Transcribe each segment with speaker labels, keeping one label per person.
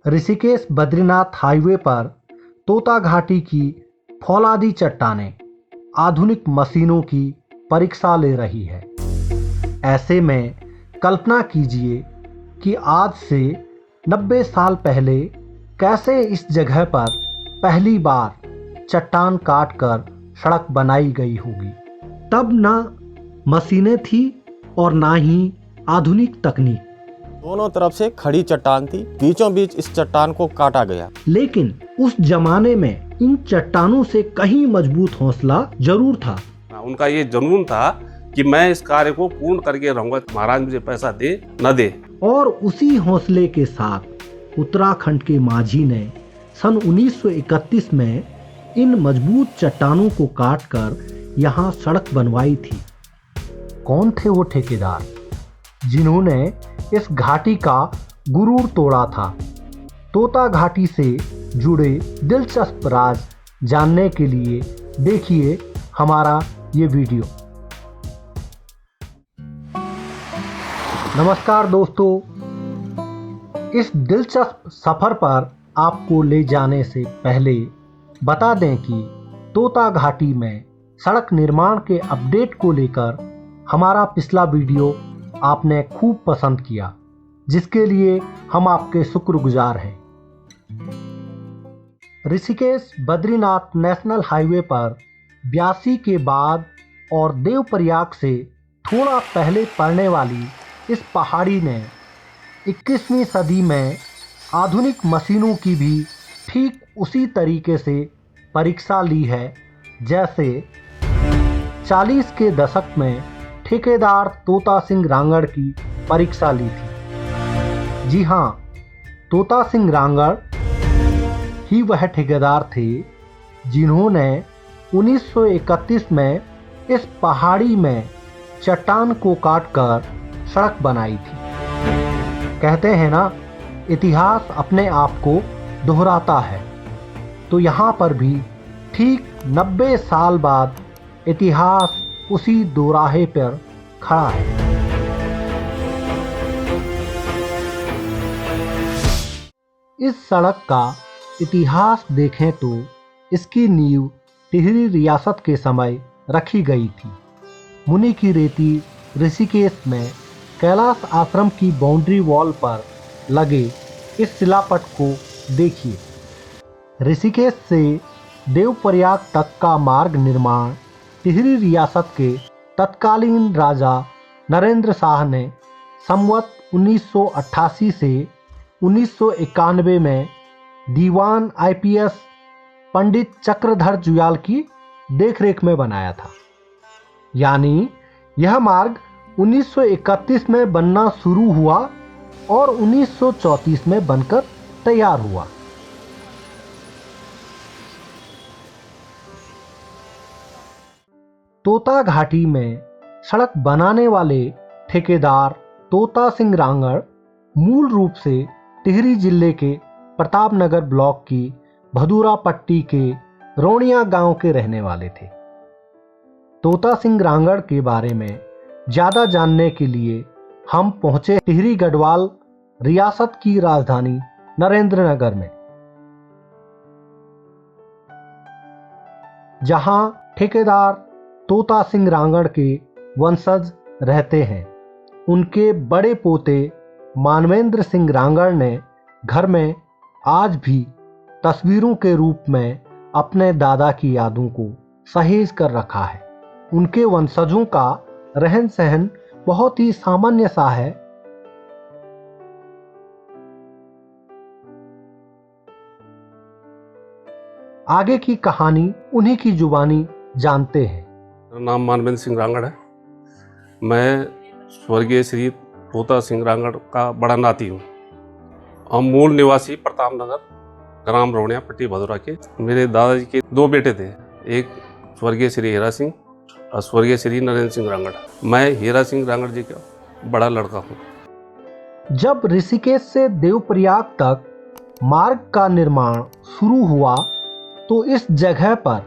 Speaker 1: Rishikesh Badrinath highway पर तोता घाटी की फौलादी चट्टानें आधुनिक मशीनों की परीक्षा ले रही है। ऐसे में कल्पना कीजिए कि आज से 90 साल पहले कैसे इस जगह पर पहली बार चट्टान काटकर सड़क बनाई गई होगी। तब ना मशीनें थी और ना ही आधुनिक तकनीक।
Speaker 2: दोनों तरफ से खड़ी चट्टान थी, बीचों बीच इस चट्टान को काटा गया।
Speaker 1: लेकिन उस जमाने में इन चट्टानों से कहीं मजबूत हौसला जरूर था।
Speaker 3: उनका ये जुनून था कि मैं इस कार्य को पूर्ण करके रहूंगा, महाराज मुझे पैसा दे न दे।
Speaker 1: और उसी हौसले के साथ उत्तराखंड के माझी ने सन 1931 में इन मजबूत चट्टानों को काटकर यहाँ सड़क बनवाई थी। कौन थे वो ठेकेदार जिन्होंने इस घाटी का गुरूर तोड़ा था? तोता घाटी से जुड़े दिलचस्प राज जानने के लिए देखिए हमारा ये वीडियो। नमस्कार दोस्तों, इस दिलचस्प सफर पर आपको ले जाने से पहले बता दें कि तोता घाटी में सड़क निर्माण के अपडेट को लेकर हमारा पिछला वीडियो आपने खूब पसंद किया, जिसके लिए हम आपके शुक्रगुजार हैं। ऋषिकेश बद्रीनाथ नेशनल हाईवे पर 82 के बाद और देवप्रयाग से थोड़ा पहले पड़ने वाली इस पहाड़ी ने 21वीं सदी में आधुनिक मशीनों की भी ठीक उसी तरीके से परीक्षा ली है जैसे 40 के दशक में ठेकेदार तोता सिंह रांगड़ की परीक्षा ली थी। जी हाँ, तोता सिंह रांगड़ ही वह ठेकेदार थे जिन्होंने 1931 में इस पहाड़ी में चट्टान को काटकर सड़क बनाई थी। कहते हैं ना, इतिहास अपने आप को दोहराता है। तो यहाँ पर भी ठीक 90 साल बाद इतिहास उसी दोराहे पर खड़ा है। इस सड़क का इतिहास देखें तो इसकी नींव टिहरी रियासत के समय रखी गई थी। मुनि की रेती ऋषिकेश में कैलाश आश्रम की बाउंड्री वॉल पर लगे इस शिलापट को देखिए। ऋषिकेश से देवप्रयाग तक का मार्ग निर्माण टिहरी रियासत के तत्कालीन राजा नरेंद्र शाह ने संवत 1988 से 1991 में दीवान आईपीएस पंडित चक्रधर जुयाल की देखरेख में बनाया था। यानी यह मार्ग 1931 में बनना शुरू हुआ और 1934 में बनकर तैयार हुआ। तोता घाटी में सड़क बनाने वाले ठेकेदार तोता सिंह रांगड़ मूल रूप से टिहरी जिले के प्रतापनगर ब्लॉक की भदूरा पट्टी के रोनिया गांव के रहने वाले थे। तोता सिंह रांगड़ के बारे में ज़्यादा जानने के लिए हम पहुंचे टिहरी गढ़वाल रियासत की राजधानी नरेंद्रनगर में, जहां ठेकेदार तोता सिंह रांगड़ के वंशज रहते हैं। उनके बड़े पोते मानवेंद्र सिंह रांगड़ ने घर में आज भी तस्वीरों के रूप में अपने दादा की यादों को सहेज कर रखा है। उनके वंशजों का रहन सहन बहुत ही सामान्य सा है। आगे की कहानी उन्हीं की जुबानी जानते हैं।
Speaker 3: मेरा नाम मानवेंद्र सिंह रांगड़ है। मैं स्वर्गीय श्री तोता सिंह रांगड़ का बड़ा नाती हूँ। हम मूल निवासी प्रतापनगर ग्राम रोनिया पट्टी भदौरा के। मेरे दादाजी के 2 बेटे थे, एक स्वर्गीय श्री हीरा सिंह और स्वर्गीय श्री नरेंद्र सिंह रांगड़। मैं हीरा सिंह रांगड़ जी का बड़ा लड़का हूँ।
Speaker 1: जब ऋषिकेश से देवप्रयाग तक मार्ग का निर्माण शुरू हुआ तो इस जगह पर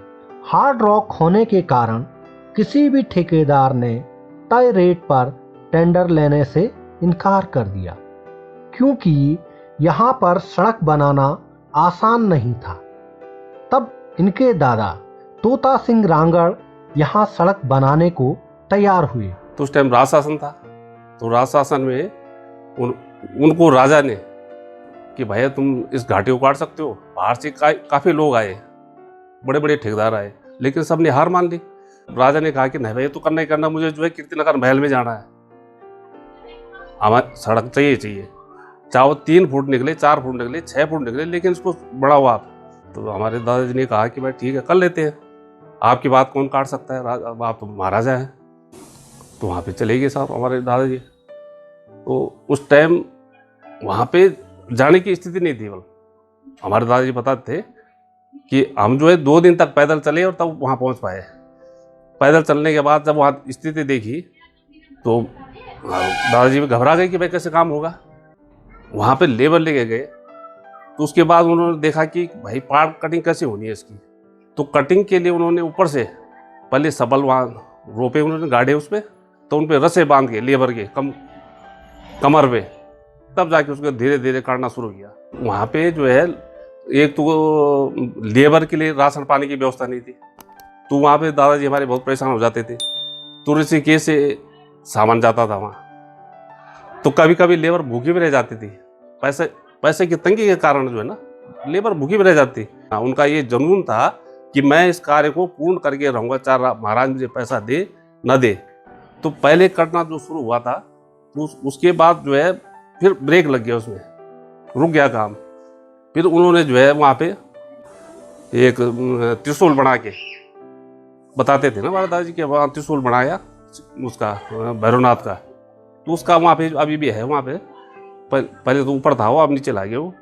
Speaker 1: हार्ड रॉक होने के कारण किसी भी ठेकेदार ने तय रेट पर टेंडर लेने से इनकार कर दिया, क्योंकि यहाँ पर सड़क बनाना आसान नहीं था। तब इनके दादा तोता सिंह रांगड़ यहाँ सड़क बनाने को तैयार हुए।
Speaker 3: तो उस टाइम राज शासन था, तो राज शासन में उनको राजा ने कि भैया तुम इस घाटी को काट सकते हो। बाहर से काफ़ी लोग आए, बड़े बड़े ठेकेदार आए, लेकिन सबने हार मान ली। राजा ने कहा कि नहीं भैया तो करना ही करना, मुझे जो है कीर्तिनगर महल में जाना है, हमारी सड़क चाहिए चाहिए, चाहे वो 3 फुट निकले, 4 फुट निकले, 6 फुट निकले, लेकिन इसको बड़ा हुआ आप। तो हमारे दादाजी ने कहा कि भाई ठीक है कर लेते हैं, आपकी बात कौन काट सकता है, आप तो महाराजा हैं। तो वहाँ पे चले गए साहब हमारे दादाजी। तो उस टाइम वहाँ पे जाने की स्थिति नहीं थी। हमारे दादाजी बताते थे कि हम जो है 2 दिन तक पैदल चले और तब वहाँ पहुँच पाए। पैदल चलने के बाद जब वहाँ स्थिति देखी तो दादाजी भी घबरा गए कि भाई कैसे काम होगा। वहाँ पे लेबर लेके गए, तो उसके बाद उन्होंने देखा कि भाई पहाड़ कटिंग कैसे होनी है इसकी। तो कटिंग के लिए उन्होंने ऊपर से पहले सबल वहाँ रोपे उन्होंने गाढ़े उस पर, तो उन पर रस्से बांध के लेबर के कमर पे, तब जाके उसको धीरे धीरे काटना शुरू किया। वहाँ पे जो है एक तो लेबर के लिए राशन पानी की व्यवस्था नहीं थी, तो वहाँ पे दादाजी हमारे बहुत परेशान हो जाते थे। तो ऋषिकेश से सामान जाता था वहाँ, तो कभी कभी लेबर भूखी भी रह जाती थी। पैसे की तंगी के कारण जो है ना लेबर भूखी भी रह जाती। उनका ये जुनून था कि मैं इस कार्य को पूर्ण करके रहूँगा, चाहे महाराज मुझे पैसा दे न दे। तो पहले कटना जो शुरू हुआ था, तो उसके बाद जो है फिर ब्रेक लग गया, उसमें रुक गया काम। फिर उन्होंने जो है वहाँ पे एक त्रिशूल बना के बताते थे ना हमारे दादाजी के, वहाँ त्रिशूल बनाया उसका भैरवनाथ का, तो उसका वहाँ पे अभी भी है। वहाँ पे पहले तो ऊपर था वो, अब नीचे ला गया वो।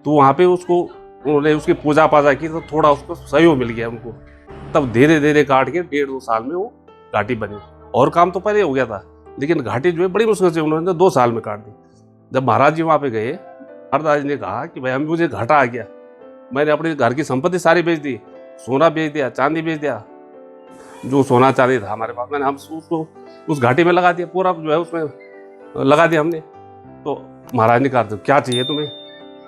Speaker 3: तो वहाँ पे उसको उन्होंने उसकी पूजा पाजा की, तो थोड़ा उसको सहयोग मिल गया उनको। तब धीरे धीरे काट के 1.5-2 साल में वो घाटी बनी। और काम तो पहले हो गया था, लेकिन घाटी जो है बड़ी मुश्किल से उन्होंने 2 साल में काट दी। जब महाराज जी वहाँ पे गए, महाराज ने कहा कि भाई मुझे घाटा आ गया, मैंने अपने घर की संपत्ति सारी बेच दी, सोना बेच दिया, चांदी बेच दिया, जो सोना चांदी था हमारे पास मैंने हम उसको उस घाटी में लगा दिया, पूरा जो है उसमें लगा दिया हमने। तो महाराज ने कहा तो क्या चाहिए तुम्हें?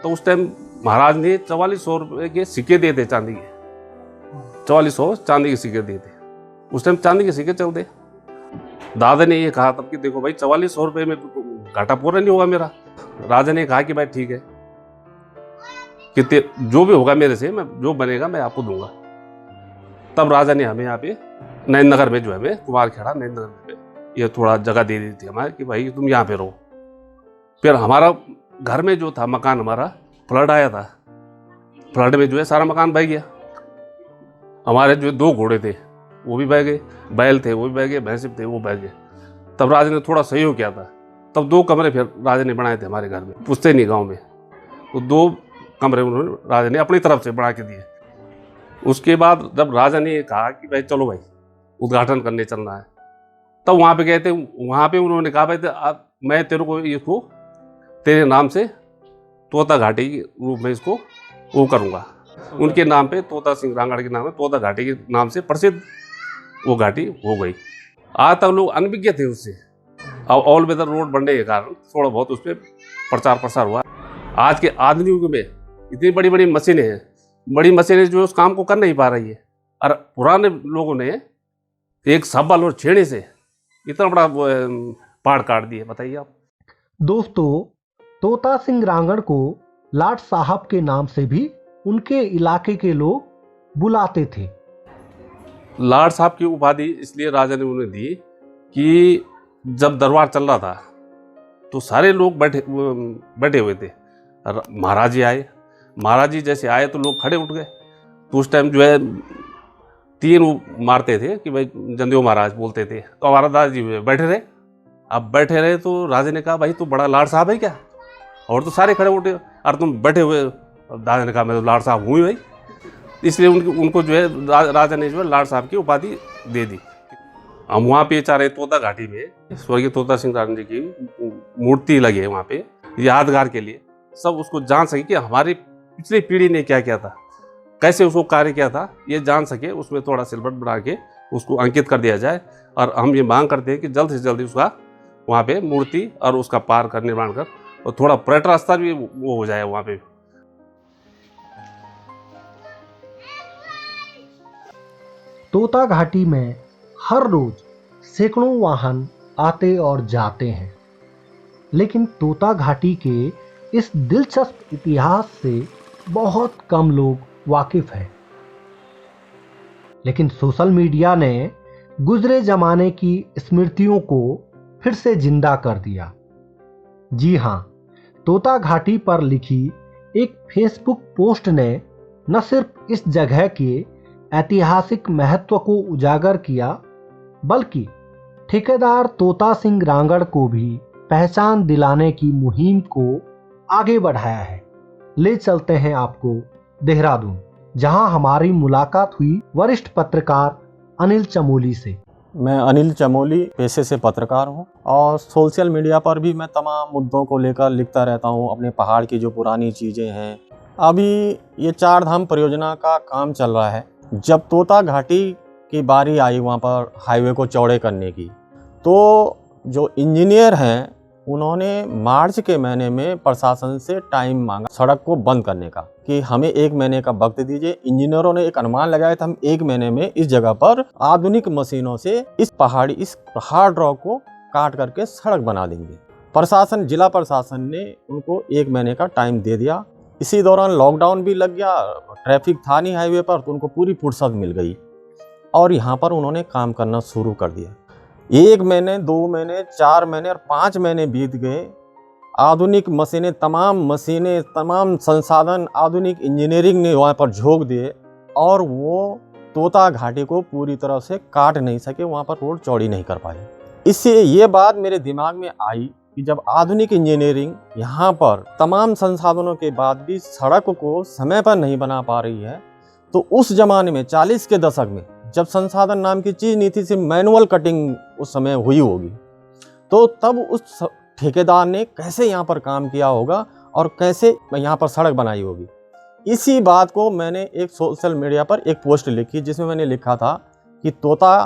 Speaker 3: तो उस टाइम महाराज ने 4400 रुपये के सिक्के दिए थे, चांदी के 4400 चांदी के सिक्के दिए थे। उस टाइम चांदी के सिक्के चलते। दादा ने ये कहा तब कि देखो भाई 4400 रुपये में घाटा पूरा नहीं होगा मेरा। राजा ने कहा कि भाई ठीक है, कि जो भी होगा मेरे से, मैं जो बनेगा मैं आपको दूंगा। तब राजा ने हमें यहाँ पे नैननगर में जो है हमें कुमारखेड़ा नैननगर में ये थोड़ा जगह दे दी थी हमारे कि भाई तुम यहाँ पे रहो। फिर हमारा घर में जो था मकान, हमारा फ्लड आया था, फ्लड में जो है सारा मकान बह गया। हमारे जो 2 घोड़े थे वो भी बह गए, बैल थे वो भी बह गए, भैंस थे वो बह गए। तब राजा ने थोड़ा सहयोग किया था, तब 2 कमरे फिर राजा ने बनाए थे हमारे घर में, पुश्तैनी गांव में। तो 2 कमरे उन्होंने राजा ने अपनी तरफ से बना के दिए। उसके बाद जब राजा ने कहा कि भाई चलो भाई उद्घाटन करने चलना है, तब वहाँ पे गए थे। वहाँ पे उन्होंने कहा भाई मैं तेरे को इसको तेरे नाम से तोता घाटी के रूप में इसको वो करूँगा। उनके नाम पे तोता सिंह रांगड़ के नाम है, तोता घाटी के नाम से प्रसिद्ध वो घाटी हो गई। आज तक लोग अनभिज्ञ थे उससे। अब ऑल वेदर रोड बनने के कारण थोड़ा बहुत उस पर प्रचार प्रसार हुआ। आज के आधुनिक युग में इतनी बड़ी बड़ी मशीनें हैं, बड़ी मशीनें जो उस काम को कर नहीं पा रही है, और पुराने लोगों ने एक सबल और छेड़े से इतना बड़ा पहाड़ काट दिए। बताइए आप।
Speaker 1: दोस्तों, तोता सिंह रांगड़ को लाट साहब के नाम से भी उनके इलाके के लोग बुलाते थे।
Speaker 3: लाट साहब की उपाधि इसलिए राजा ने उन्हें दी कि जब दरबार चल रहा था तो सारे लोग बैठे हुए थे। महाराज जी आए, महाराज जी जैसे आए तो लोग खड़े उठ गए। तो उस टाइम जो है 3 मारते थे कि भाई जंदेव महाराज बोलते थे। तो हमारा दादाजी बैठे रहे। अब बैठे रहे तो राजा ने कहा भाई तू बड़ा लाट साहब है क्या? और तो सारे खड़े उठे, और तुम बैठे हुए। दादा ने कहा मैं तो लाट साहब हूँ ही भाई। इसलिए उनको जो है राजा ने जो है लाट साहब की उपाधि दे दी। हम वहाँ पे चाह रहे तोता घाटी में स्वर्गीय तोता सिंह रांगड़ जी की मूर्ति लगी है वहाँ पे, यादगार के लिए। सब उसको जान सके कि हमारी पिछली पीढ़ी ने क्या किया था, कैसे उसको कार्य किया था, ये जान सके। उसमें थोड़ा सिलबट बना के उसको अंकित कर दिया जाए। और हम ये मांग करते हैं कि जल्द से जल्द उसका वहाँ पे मूर्ति और उसका पार्क का निर्माण कर और थोड़ा पर्यटन स्थल भी वो हो जाए वहाँ पे।
Speaker 1: तोता घाटी में हर रोज सैकड़ों वाहन आते और जाते हैं, लेकिन तोता घाटी के इस दिलचस्प इतिहास से बहुत कम लोग वाकिफ हैं। लेकिन सोशल मीडिया ने गुजरे जमाने की स्मृतियों को फिर से जिंदा कर दिया। जी हां, तोता घाटी पर लिखी एक फेसबुक पोस्ट ने न सिर्फ इस जगह के ऐतिहासिक महत्व को उजागर किया, बल्कि ठेकेदार तोता सिंह रांगड़ को भी पहचान दिलाने की मुहिम को आगे बढ़ाया है। ले चलते हैं आपको देहरादून, जहां हमारी मुलाकात हुई वरिष्ठ पत्रकार अनिल चमोली से।
Speaker 2: मैं अनिल चमोली पेशे से पत्रकार हूं और सोशल मीडिया पर भी मैं तमाम मुद्दों को लेकर लिखता रहता हूं। अपने पहाड़ की जो पुरानी चीज़ें हैं, अभी ये 4 धाम परियोजना का काम चल रहा है। जब तोता घाटी की बारी आई वहाँ पर हाईवे को चौड़े करने की, तो जो इंजीनियर हैं उन्होंने मार्च के महीने में प्रशासन से टाइम मांगा सड़क को बंद करने का, कि हमें 1 महीने का वक्त दीजिए। इंजीनियरों ने एक अनुमान लगाया था, हम 1 महीने में इस जगह पर आधुनिक मशीनों से इस हार्ड रॉक को काट करके सड़क बना देंगे। प्रशासन, जिला प्रशासन ने उनको 1 महीने का टाइम दे दिया। इसी दौरान लॉकडाउन भी लग गया, ट्रैफिक था नहीं हाईवे पर, तो उनको पूरी फुर्सत मिल गई और यहाँ पर उन्होंने काम करना शुरू कर दिया। 1 महीने, 2 महीने, 4 महीने और 5 महीने बीत गए। आधुनिक मशीनें, तमाम संसाधन आधुनिक इंजीनियरिंग ने वहाँ पर झोंक दिए और वो तोता घाटी को पूरी तरह से काट नहीं सके, वहाँ पर रोड चौड़ी नहीं कर पाए। इससे ये बात मेरे दिमाग में आई कि जब आधुनिक इंजीनियरिंग यहाँ पर तमाम संसाधनों के बाद भी सड़क को समय पर नहीं बना पा रही है, तो उस जमाने में 40 के दशक में जब संसाधन नाम की चीज़ नहीं थी, सिर्फ मैनुअल कटिंग उस समय हुई होगी, तो तब उस ठेकेदार ने कैसे यहाँ पर काम किया होगा और कैसे यहाँ पर सड़क बनाई होगी। इसी बात को मैंने एक सोशल मीडिया पर एक पोस्ट लिखी, जिसमें मैंने लिखा था कि तोता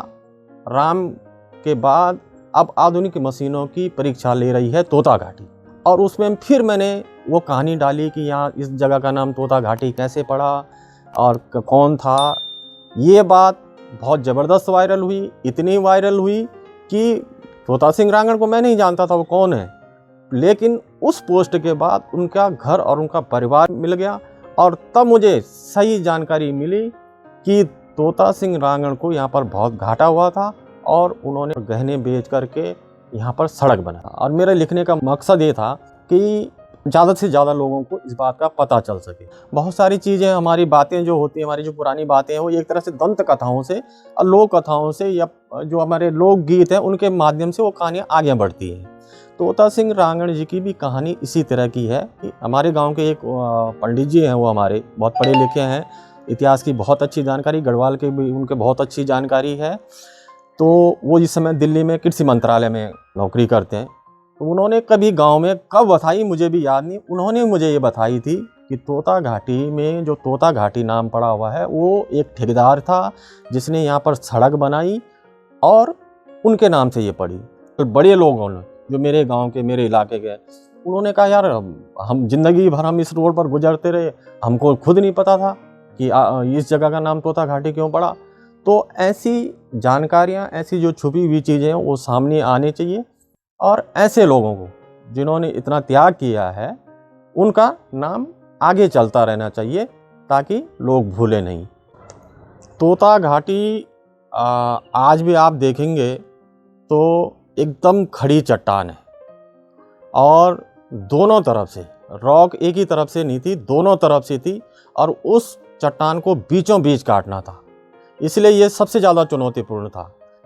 Speaker 2: राम के बाद अब आधुनिक मशीनों की परीक्षा ले रही है तोता घाटी। और उसमें फिर मैंने वो कहानी डाली कि यहाँ इस जगह का नाम तोता घाटी कैसे पड़ा और कौन था। ये बात बहुत ज़बरदस्त वायरल हुई, इतनी वायरल हुई कि तोता सिंह रांगड़ को मैं नहीं जानता था वो कौन है, लेकिन उस पोस्ट के बाद उनका घर और उनका परिवार मिल गया और तब मुझे सही जानकारी मिली कि तोता सिंह रांगड़ को यहाँ पर बहुत घाटा हुआ था और उन्होंने गहने बेच करके यहाँ पर सड़क बनाया। और मेरे लिखने का मकसद ये था कि ज़्यादा से ज़्यादा लोगों को इस बात का पता चल सके। बहुत सारी चीज़ें, हमारी बातें जो होती हैं, हमारी जो पुरानी बातें हैं, वो एक तरह से दंत कथाओं से और लोक कथाओं से या जो हमारे लोकगीत हैं उनके माध्यम से वो कहानियाँ आगे बढ़ती हैं। तोता सिंह रांगड़ जी की भी कहानी इसी तरह की है कि हमारे गाँव के एक पंडित जी हैं, वो हमारे बहुत पढ़े लिखे हैं, इतिहास की बहुत अच्छी जानकारी, गढ़वाल के भी उनके बहुत अच्छी जानकारी है। तो वो इस समय दिल्ली में कृषि मंत्रालय में नौकरी करते हैं। तो उन्होंने कभी गांव में कब बताई मुझे भी याद नहीं, उन्होंने मुझे ये बताई थी कि तोता घाटी में जो तोता घाटी नाम पड़ा हुआ है वो एक ठेकेदार था जिसने यहाँ पर सड़क बनाई और उनके नाम से ये पड़ी। तो बड़े लोगों ने, जो मेरे गांव के, मेरे इलाके के, उन्होंने कहा यार हम जिंदगी भर हम इस रोड पर गुजरते रहे, हमको खुद नहीं पता था कि इस जगह का नाम तोता घाटी क्यों पड़ा। तो ऐसी जानकारियाँ, ऐसी जो छुपी हुई चीज़ें हैं वो सामने आनी चाहिए और ऐसे लोगों को जिन्होंने इतना त्याग किया है उनका नाम आगे चलता रहना चाहिए ताकि लोग भूले नहीं। तोता घाटी आज भी आप देखेंगे तो एकदम खड़ी चट्टान है और दोनों तरफ से रॉक एक ही तरफ से नहीं थी, दोनों तरफ से थी और उस चट्टान को बीचों बीच काटना था। इसलिए ये सबसे ज़्यादा चुनौतीपूर्ण था,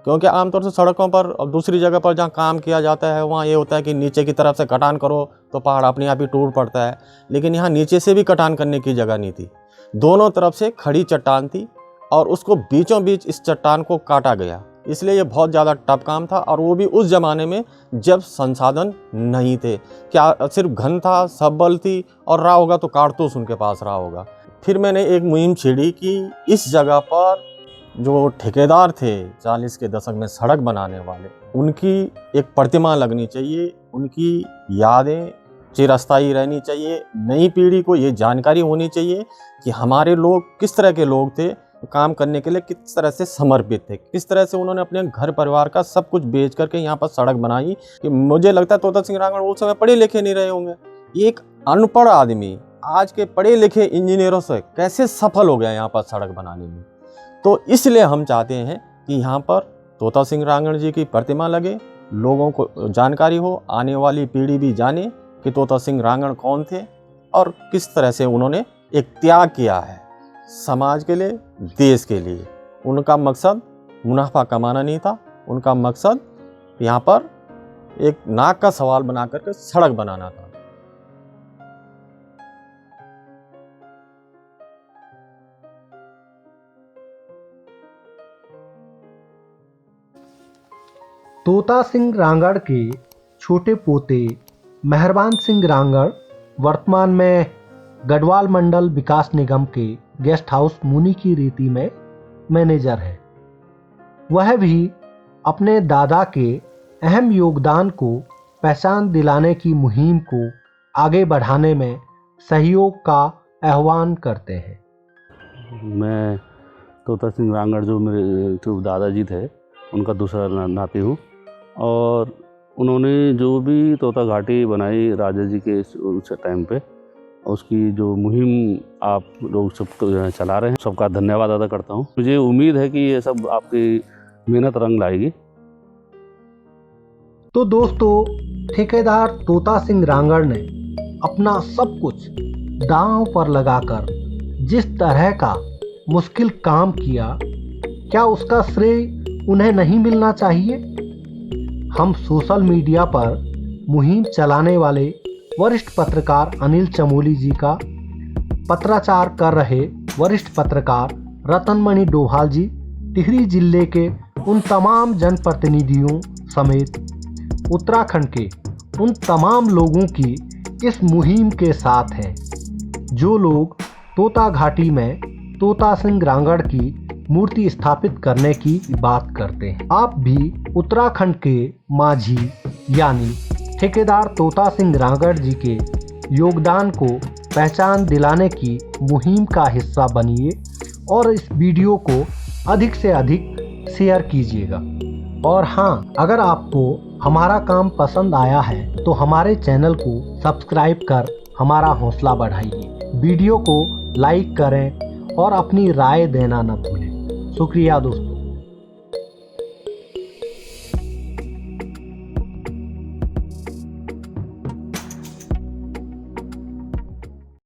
Speaker 2: क्योंकि आमतौर से सड़कों पर और दूसरी जगह पर जहाँ काम किया जाता है वहाँ ये होता है कि नीचे की तरफ से कटान करो तो पहाड़ अपने आप ही टूट पड़ता है, लेकिन यहाँ नीचे से भी कटान करने की जगह नहीं थी। दोनों तरफ से खड़ी चट्टान थी और उसको बीचों बीच इस चट्टान को काटा गया। इसलिए ये बहुत ज़्यादा टफ काम था और वो भी उस ज़माने में जब संसाधन नहीं थे। क्या सिर्फ घन था, सब्बल थी और रहा होगा तो कारतूस उनके पास रहा होगा। फिर मैंने एक मुहिम छेड़ी कि इस जगह पर जो ठेकेदार थे 40 के दशक में सड़क बनाने वाले, उनकी एक प्रतिमा लगनी चाहिए, उनकी यादें चिरस्थायी रहनी चाहिए। नई पीढ़ी को ये जानकारी होनी चाहिए कि हमारे लोग किस तरह के लोग थे, काम करने के लिए किस तरह से समर्पित थे, किस तरह से उन्होंने अपने घर परिवार का सब कुछ बेच करके यहाँ पर सड़क बनाई। कि मुझे लगता है तोता सिंह रांगड़ उस समय पढ़े लिखे नहीं रहे होंगे। एक अनपढ़ आदमी आज के पढ़े लिखे इंजीनियरों से कैसे सफल हो गया यहाँ पर सड़क बनाने में। तो इसलिए हम चाहते हैं कि यहाँ पर तोता सिंह रांगड़ जी की प्रतिमा लगे, लोगों को जानकारी हो, आने वाली पीढ़ी भी जाने कि तोता सिंह रांगड़ कौन थे और किस तरह से उन्होंने एक त्याग किया है समाज के लिए, देश के लिए। उनका मकसद मुनाफा कमाना नहीं था, उनका मकसद यहाँ पर एक नाक का सवाल बना करके सड़क बनाना था।
Speaker 1: तोता सिंह रांगड़ के छोटे पोते मेहरबान सिंह रांगड़ वर्तमान में गढ़वाल मंडल विकास निगम के गेस्ट हाउस मुनि की रीति में मैनेजर है। वह भी अपने दादा के अहम योगदान को पहचान दिलाने की मुहिम को आगे बढ़ाने में सहयोग का आह्वान करते हैं।
Speaker 4: मैं तोता सिंह रांगड़ जो मेरे जो दादाजी थे उनका दूसरा नाती हूँ, और उन्होंने जो भी तोता घाटी बनाई राजा जी के उस टाइम पे, उसकी जो मुहिम आप लोग सब चला रहे हैं, सबका धन्यवाद अदा करता हूँ। मुझे उम्मीद है कि ये सब आपकी मेहनत रंग लाएगी।
Speaker 1: तो दोस्तों, ठेकेदार तोता सिंह रांगड़ ने अपना सब कुछ दांव पर लगाकर जिस तरह का मुश्किल काम किया, क्या उसका श्रेय उन्हें नहीं मिलना चाहिए? हम सोशल मीडिया पर मुहिम चलाने वाले वरिष्ठ पत्रकार अनिल चमोली जी का, पत्राचार कर रहे वरिष्ठ पत्रकार रतनमणि डोभाल जी, टिहरी जिले के उन तमाम जनप्रतिनिधियों समेत उत्तराखंड के उन तमाम लोगों की इस मुहिम के साथ हैं जो लोग तोता घाटी में तोता सिंह रांगड़ की मूर्ति स्थापित करने की बात करते हैं। आप भी उत्तराखंड के माझी यानी ठेकेदार तोता सिंह रांगड़ जी के योगदान को पहचान दिलाने की मुहिम का हिस्सा बनिए और इस वीडियो को अधिक से अधिक शेयर कीजिएगा। और हाँ, अगर आपको हमारा काम पसंद आया है तो हमारे चैनल को सब्सक्राइब कर हमारा हौसला बढ़ाइए। वीडियो को लाइक करें और अपनी राय देना न भूलें। शुक्रिया दोस्तों।